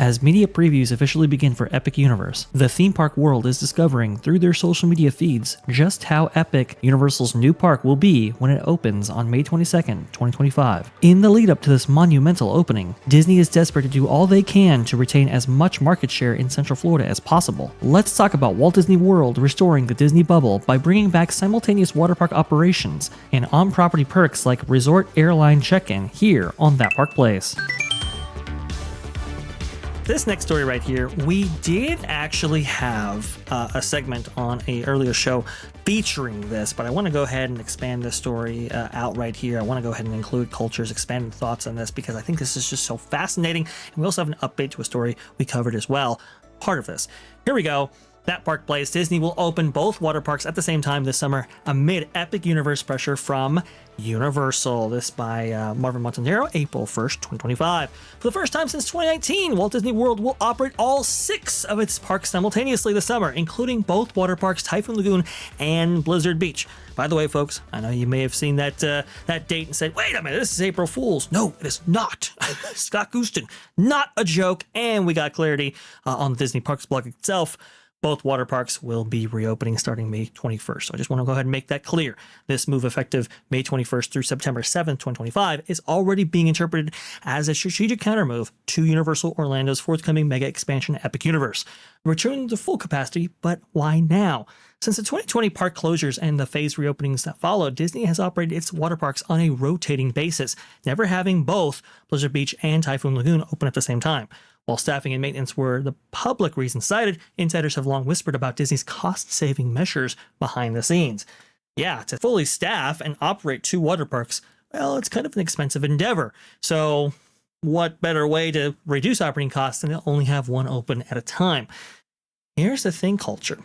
As media previews officially begin for Epic Universe, the theme park world is discovering through their social media feeds just how epic Universal's new park will be when it opens on May 22nd, 2025. In the lead up to this monumental opening, Disney is desperate to do all they can to retain as much market share in Central Florida as possible. Let's talk about Walt Disney World restoring the Disney bubble by bringing back simultaneous water park operations and on-property perks like resort airline check-in here on That Park Place. This next story right here, we did actually have a segment on an earlier show featuring this, but I want to go ahead and expand this story out right here. I want to go ahead and include Culture's expanded thoughts on this because I think this is just so fascinating. And we also have an update to a story we covered as well, part of this. Here we go. That Park Place, Disney will open both water parks at the same time this summer amid Epic Universe pressure from Universal. This by Marvin Montanero, April 1st, 2025. For the first time since 2019, Walt Disney World will operate all 6 of its parks simultaneously this summer, including both water parks, Typhoon Lagoon and Blizzard Beach. By the way, folks, I know you may have seen that date and said, wait a minute, this is April Fool's. No, it is not. Scott Gooston, not a joke. And we got clarity on the Disney Parks blog itself. Both water parks will be reopening starting May 21st. So I just want to go ahead and make that clear. This move, effective May 21st through September 7th, 2025, is already being interpreted as a strategic countermove to Universal Orlando's forthcoming mega expansion Epic Universe. Returning to full capacity, but why now? Since the 2020 park closures and the phased reopenings that followed, Disney has operated its water parks on a rotating basis, never having both Blizzard Beach and Typhoon Lagoon open at the same time. While staffing and maintenance were the public reasons cited, insiders have long whispered about Disney's cost-saving measures behind the scenes. Yeah, to fully staff and operate 2 water parks, well, it's kind of an expensive endeavor. So what better way to reduce operating costs than to only have one open at a time? Here's the thing, Culture.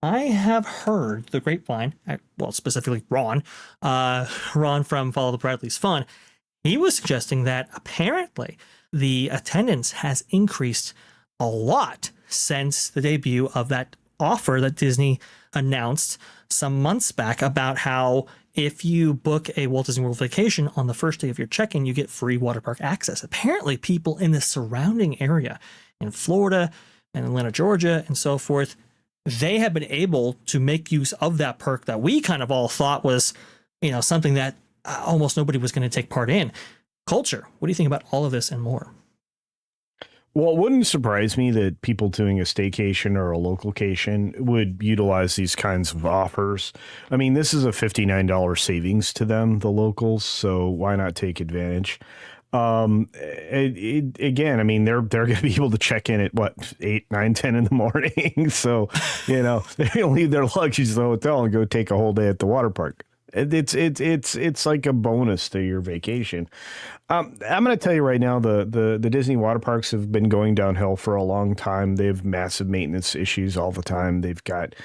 I have heard the grapevine, well, specifically Ron from Follow the Bradley's Fun, he was suggesting that apparently the attendance has increased a lot since the debut of that offer that Disney announced some months back about how if you book a Walt Disney World vacation on the first day of your check-in, you get free water park access. Apparently, people in the surrounding area in Florida and Atlanta, Georgia, and so forth, they have been able to make use of that perk that we kind of all thought was, something that almost nobody was going to take part in. Culture, what do you think about all of this and more? Well, it wouldn't surprise me that people doing a staycation or a location would utilize these kinds of offers. I mean, this is a $59 savings to them, the locals, so why not take advantage? Again, I mean, they're going to be able to check in at 8, 9, 10 in the morning. So, they'll leave their luggage at the hotel and go take a whole day at the water park. It's like a bonus to your vacation. I'm going to tell you right now, the Disney water parks have been going downhill for a long time. They have massive maintenance issues all the time. They've got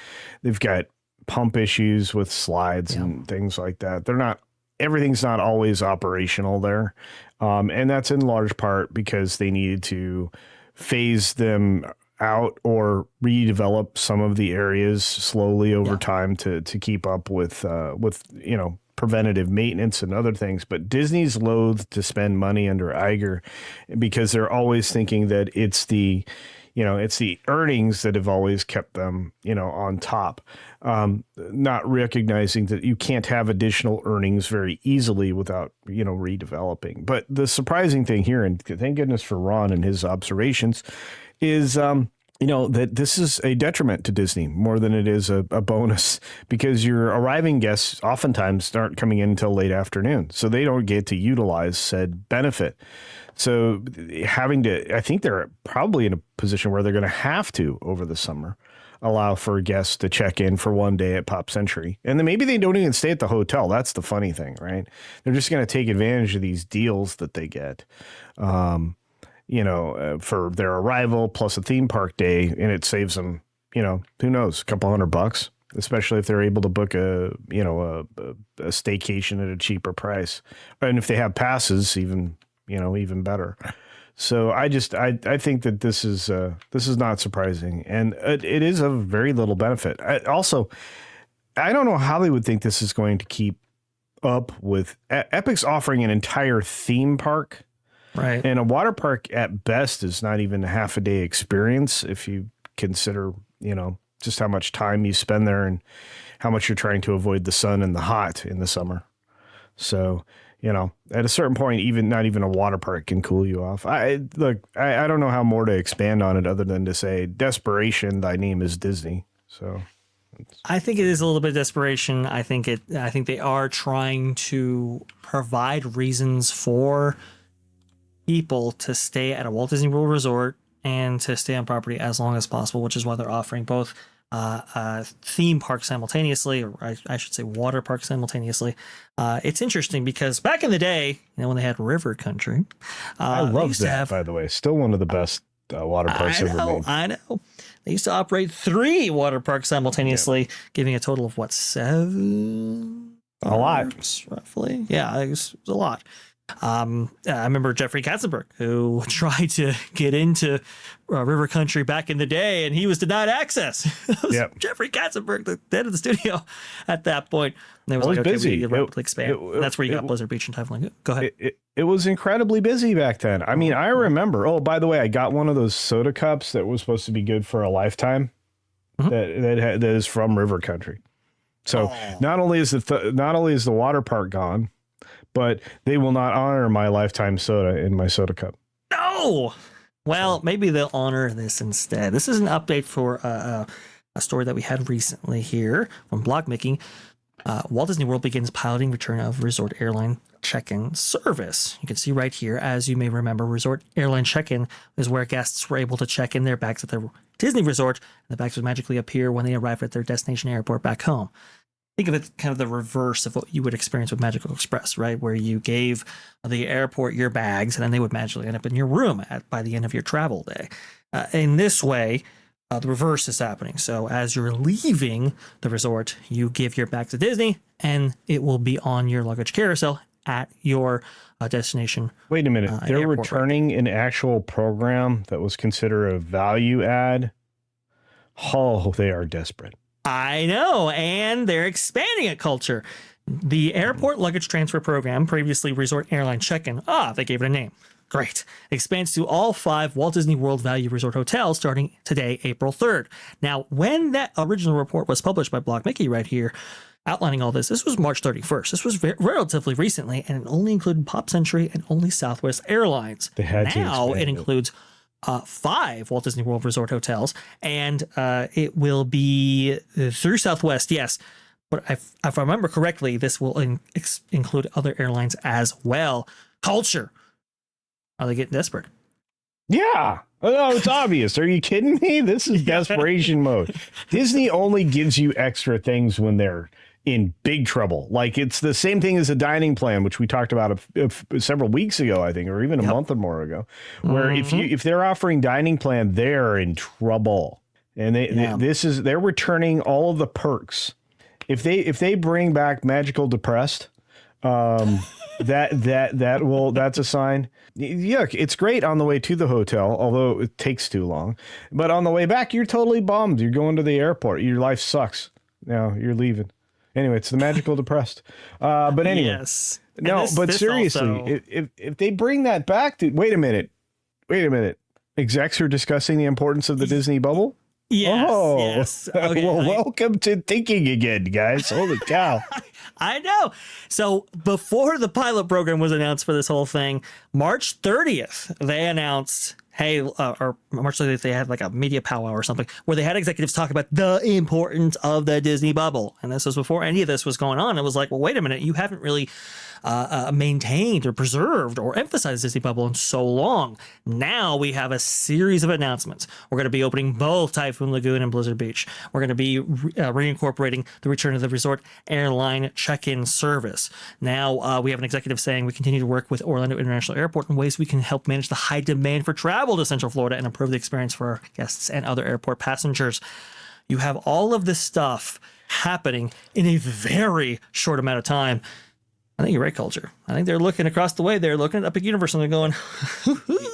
pump issues with slides and things like that. Everything's not always operational there. And that's in large part because they needed to phase them out or redevelop some of the areas slowly over time to keep up with preventative maintenance and other things. But Disney's loath to spend money under Iger because they're always thinking that it's the earnings that have always kept them, on top, not recognizing that you can't have additional earnings very easily without, redeveloping. But the surprising thing here, and thank goodness for Ron and his observations, is, that this is a detriment to Disney more than it is a bonus, because your arriving guests oftentimes aren't coming in until late afternoon. So they don't get to utilize said benefit. So I think they're probably in a position where they're going to have to, over the summer, allow for guests to check in for one day at Pop Century. And then maybe they don't even stay at the hotel. That's the funny thing, right? They're just going to take advantage of these deals that they get. For their arrival plus a theme park day, and it saves them, who knows, a couple $100, especially if they're able to book a staycation at a cheaper price. And if they have passes, even better. So I think that this is not surprising, and it is of very little benefit. I don't know how they would think this is going to keep up with Epic's offering an entire theme park Right. And a water park at best is not even a half a day experience if you consider, just how much time you spend there and how much you're trying to avoid the sun and the hot in the summer. So, at a certain point, not even a water park can cool you off. I don't know how more to expand on it other than to say, desperation, thy name is Disney. So I think it is a little bit of desperation. I think they are trying to provide reasons for people to stay at a Walt Disney World resort and to stay on property as long as possible, which is why they're offering both theme parks simultaneously, or I should say water parks simultaneously. It's interesting because back in the day, when they had River Country, I love that, by the way. Still one of the best water parks ever made. I know. They used to operate 3 water parks simultaneously, giving a total of 7? A lot, roughly. Yeah, it was a lot. I remember Jeffrey Katzenberg, who tried to get into River Country back in the day, and he was denied access. Yep. Jeffrey Katzenberg, the head of the studio at that point. And they was like, busy. We need to rapidly expand. And that's where you got Blizzard Beach and Typhoon. Go ahead. It was incredibly busy back then. I mean, I remember. Oh, by the way, I got one of those soda cups that was supposed to be good for a lifetime. That is from River Country. So not only is the water park gone, but they will not honor my lifetime soda in my soda cup. No. Well, maybe they'll honor this instead. This is an update for a story that we had recently here from Blog Making. Walt Disney World begins piloting return of resort airline check-in service. You can see right here, as you may remember, resort airline check-in is where guests were able to check in their bags at their Disney resort, and the bags would magically appear when they arrived at their destination airport back home. Think of it kind of the reverse of what you would experience with Magical Express, right? Where you gave the airport your bags and then they would magically end up in your room by the end of your travel day. In this way, the reverse is happening. So as you're leaving the resort, you give your bag to Disney and it will be on your luggage carousel at your destination. Wait a minute. They're returning an actual program that was considered a value add. Oh, they are desperate. I know, and they're expanding a culture. The airport luggage transfer program, previously Resort Airline Check-in, they gave it a name. Great. Expands to all 5 Walt Disney World Value Resort hotels starting today, April 3rd. Now, when that original report was published by Blog Mickey right here, outlining all this was March 31st. This was relatively recently, and it only included Pop Century and only Southwest Airlines. Now it includes 5 Walt Disney World Resort hotels, and it will be through Southwest, yes. But if I remember correctly, this will include other airlines as well. Culture. Are they getting desperate? Yeah. Oh, it's obvious. Are you kidding me? This is desperation mode. Disney only gives you extra things when they're in big trouble. Like it's the same thing as a dining plan, which we talked about several weeks ago, I think, or even a month or more ago, where if they're offering dining plan, they're in trouble. And they're returning all of the perks. If they bring back Magical Depressed, that's a sign. Yeah, it's great on the way to the hotel, although it takes too long. But on the way back, you're totally bummed. You're going to the airport. Your life sucks. Now you're leaving. Anyway, it's the Magical Depressed. But anyway, yes. No, but seriously, also... if they bring that back to wait a minute, execs are discussing the importance of the Disney bubble. Yes. Okay, well, welcome to thinking again, guys. Holy cow. I know. So before the pilot program was announced for this whole thing, March 30th, they announced, hey, or March 30th, they had like a media powwow or something where they had executives talk about the importance of the Disney bubble. And this was before any of this was going on. It was like, well, wait a minute, you haven't really maintained or preserved or emphasized Disney bubble in so long. Now we have a series of announcements. We're going to be opening both Typhoon Lagoon and Blizzard Beach. We're going to be reincorporating the return of the resort airline check-in service. Now we have an executive saying we continue to work with Orlando International Airport in ways we can help manage the high demand for travel to Central Florida and improve the experience for our guests and other airport passengers. You have all of this stuff happening in a very short amount of time. I think you're right, Culture. I think they're looking across the way. They're looking at Epic Universe and they're going,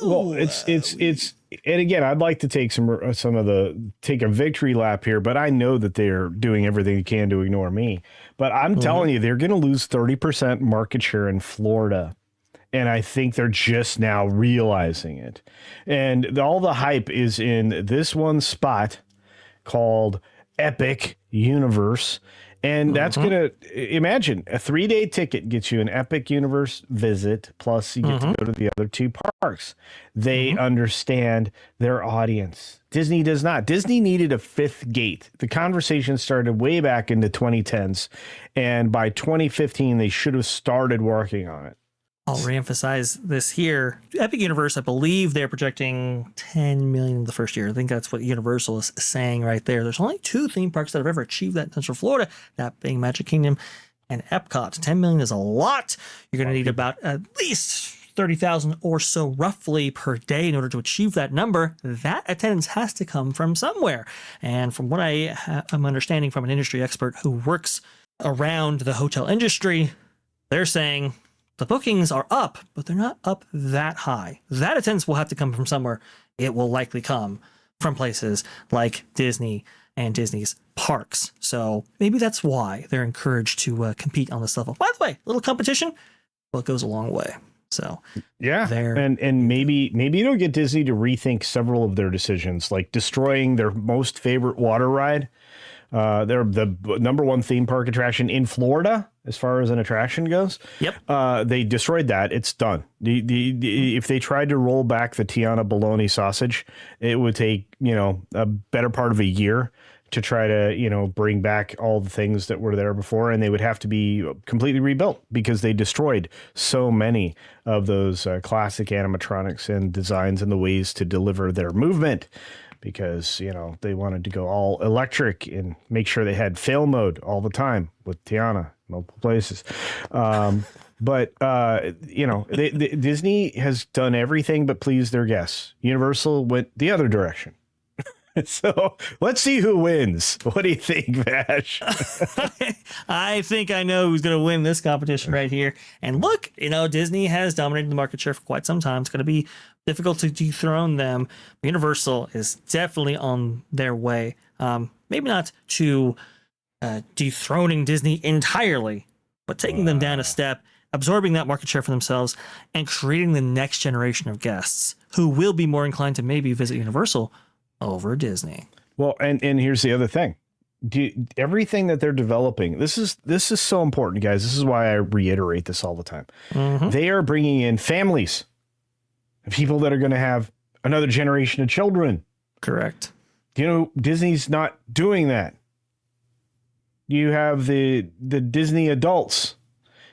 well, it's, and again, I'd like to take take a victory lap here, but I know that they're doing everything they can to ignore me. But I'm telling you, they're going to lose 30% market share in Florida. And I think they're just now realizing it. And all the hype is in this one spot called Epic Universe. And that's going to, imagine a 3-day ticket gets you an Epic Universe visit, plus you get to go to the other 2 parks. They understand their audience. Disney does not. Disney needed a 5th gate. The conversation started way back in the 2010s. And by 2015, they should have started working on it. I'll reemphasize this here. Epic Universe, I believe they're projecting 10 million the first year. I think that's what Universal is saying right there. There's only 2 theme parks that have ever achieved that in Central Florida, that being Magic Kingdom and Epcot. 10 million is a lot. You're going to need about at least 30,000 or so roughly per day in order to achieve that number. That attendance has to come from somewhere. And from what I'm understanding from an industry expert who works around the hotel industry, they're saying the bookings are up, but they're not up that high. That attendance will have to come from somewhere. It will likely come from places like Disney and Disney's parks. So maybe that's why they're encouraged to compete on this level. By the way, little competition, well, it goes a long way. So yeah, and maybe it'll get Disney to rethink several of their decisions, like destroying their most favorite water ride. They're the number 1 theme park attraction in Florida as far as an attraction goes. Yep. They destroyed that. It's done. If they tried to roll back the Tiana bologna sausage, it would take, a better part of a year to try to, bring back all the things that were there before. And they would have to be completely rebuilt because they destroyed so many of those classic animatronics and designs and the ways to deliver their movement. Because, they wanted to go all electric and make sure they had fail mode all the time with Tiana, multiple places. Disney has done everything but please their guests. Universal went the other direction. So let's see who wins. What do you think, Vash? I think I know who's going to win this competition right here. And look, Disney has dominated the market share for quite some time. It's going to be difficult to dethrone them. Universal is definitely on their way. Maybe not to dethroning Disney entirely, but taking them down a step, absorbing that market share for themselves, and creating the next generation of guests who will be more inclined to maybe visit Universal over Disney. Well, and here's the other thing. Everything that they're developing, this is so important, guys. This is why I reiterate this all the time. They are bringing in families, people that are going to have another generation of children. Correct. Disney's not doing that. You have the Disney adults.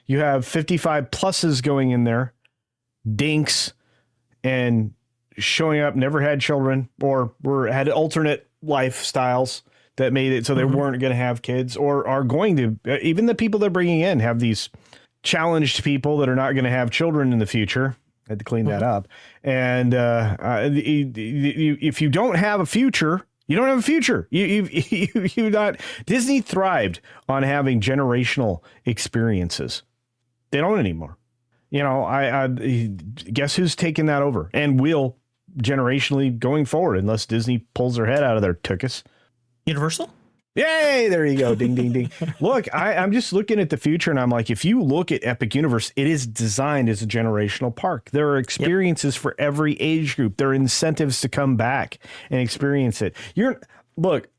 You have 55 pluses going in there, dinks, and showing up, never had children, or had alternate lifestyles that made it so they weren't going to have kids, or are going to. Even the people they're bringing in have these challenged people that are not going to have children in the future. I had to clean that up. And if you don't have a future, you don't have a future. You not. Disney thrived on having generational experiences. They don't anymore. I guess who's taking that over and will generationally going forward, unless Disney pulls their head out of their tuchus. Universal? Yay, there you go. Ding, ding, ding. Look, I'm just looking at the future and I'm like, if you look at Epic Universe, it is designed as a generational park. There are experiences for every age group. There are incentives to come back and experience it.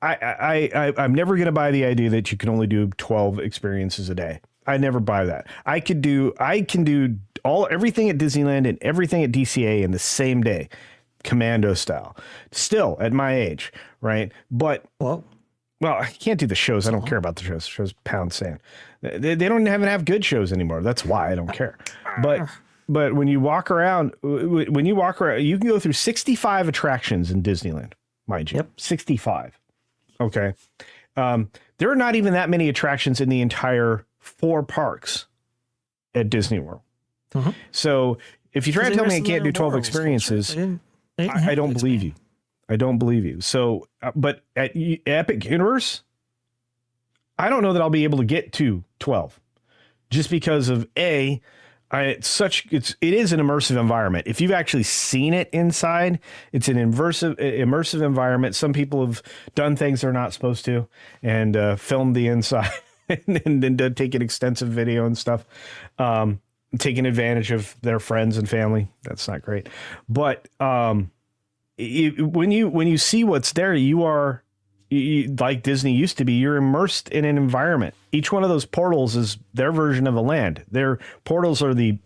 I'm never going to buy the idea that you can only do 12 experiences a day. I never buy that. I can do everything at Disneyland and everything at DCA in the same day, commando style, still at my age. Right. But, well, I can't do the shows. I don't care about the shows. Shows pound sand. They don't even have good shows anymore. That's why I don't care. But when you walk around, you can go through 65 attractions in Disneyland, mind you. 65. Okay. There are not even that many attractions in the entire 4 parks at Disney World. So if you try to tell me I can't do 12 experiences, I don't believe you. I don't believe you. So, but at Epic Universe, I don't know that I'll be able to get to 12 just because of it is an immersive environment. If you've actually seen it inside, it's an immersive environment. Some people have done things they're not supposed to and filmed the inside and then taken extensive video and stuff. taking advantage of their friends and family. That's not great. But when you see what's there, like Disney used to be, you're immersed in an environment. Each one of those portals is their version of a land. Their portals are the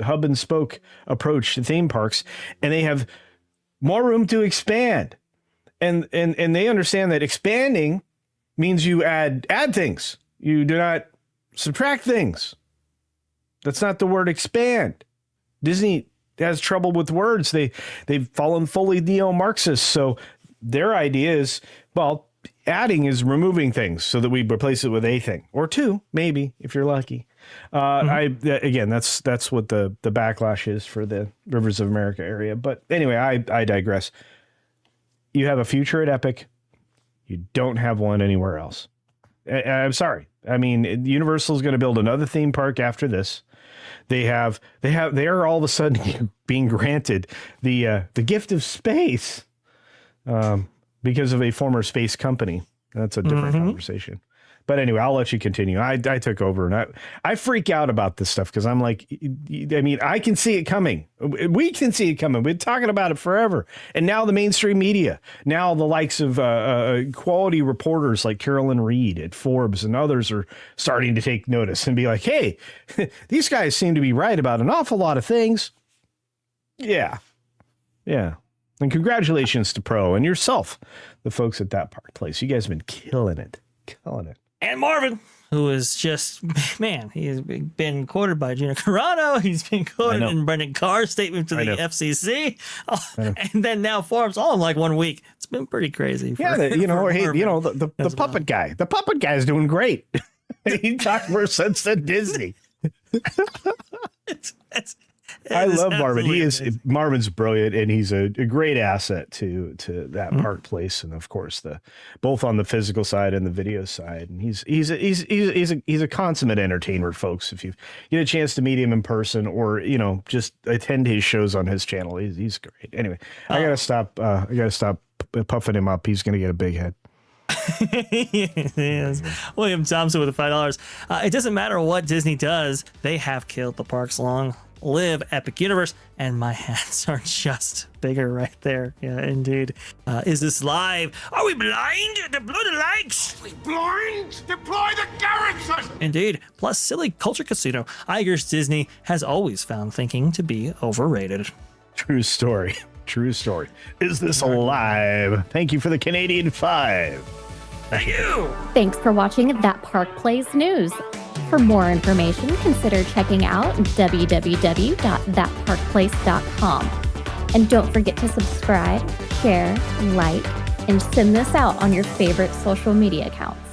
hub and spoke approach to theme parks, and they have more room to expand. And they understand that expanding means you add things. You do not subtract things. That's not the word expand. Disney has trouble with words. They've fallen fully neo-Marxist. So their idea is, well, adding is removing things so that we replace it with a thing or two, maybe, if you're lucky. Again, that's what the backlash is for the Rivers of America area. But anyway, I digress. You have a future at Epic. You don't have one anywhere else. I'm sorry. I mean, Universal is going to build another theme park after this. They are all of a sudden being granted the gift of space because of a former space company. That's a different conversation. But anyway, I'll let you continue. I took over, and I freak out about this stuff because I'm like, I mean, I can see it coming. We can see it coming. We've been talking about it forever. And now the mainstream media, now the likes of quality reporters like Carolyn Reed at Forbes and others are starting to take notice and be like, hey, these guys seem to be right about an awful lot of things. Yeah. And congratulations to Pro and yourself, the folks at that park place. You guys have been killing it. And Marvin, who is just, man, he's been quoted by Gina Carano. He's been quoted in Brendan Carr's statement to the FCC. And then now Forbes all in like 1 week. It's been pretty crazy. The puppet guy. The puppet guy is doing great. He talked more sense than Disney. I love Marvin. Marvin's brilliant, and he's a great asset to that park place, and of course both on the physical side and the video side. And he's a consummate entertainer, folks. If you get a chance to meet him in person, or just attend his shows on his channel, he's great. Anyway, I gotta stop puffing him up. He's gonna get a big head. Yes. William Thompson with the $5. It doesn't matter what Disney does; they have killed the parks long live Epic Universe, and my hands are just bigger right there. Yeah, indeed. Is this live? Are we blind? Deploy the likes. We blind? Deploy the garrison. Indeed. Plus, silly culture casino. Iger's Disney has always found thinking to be overrated. True story. Is this live? Thank you for the Canadian 5. Thank you. Thanks for watching That Park Plays News. For more information, consider checking out www.thatparkplace.com. And don't forget to subscribe, share, like, and send this out on your favorite social media accounts.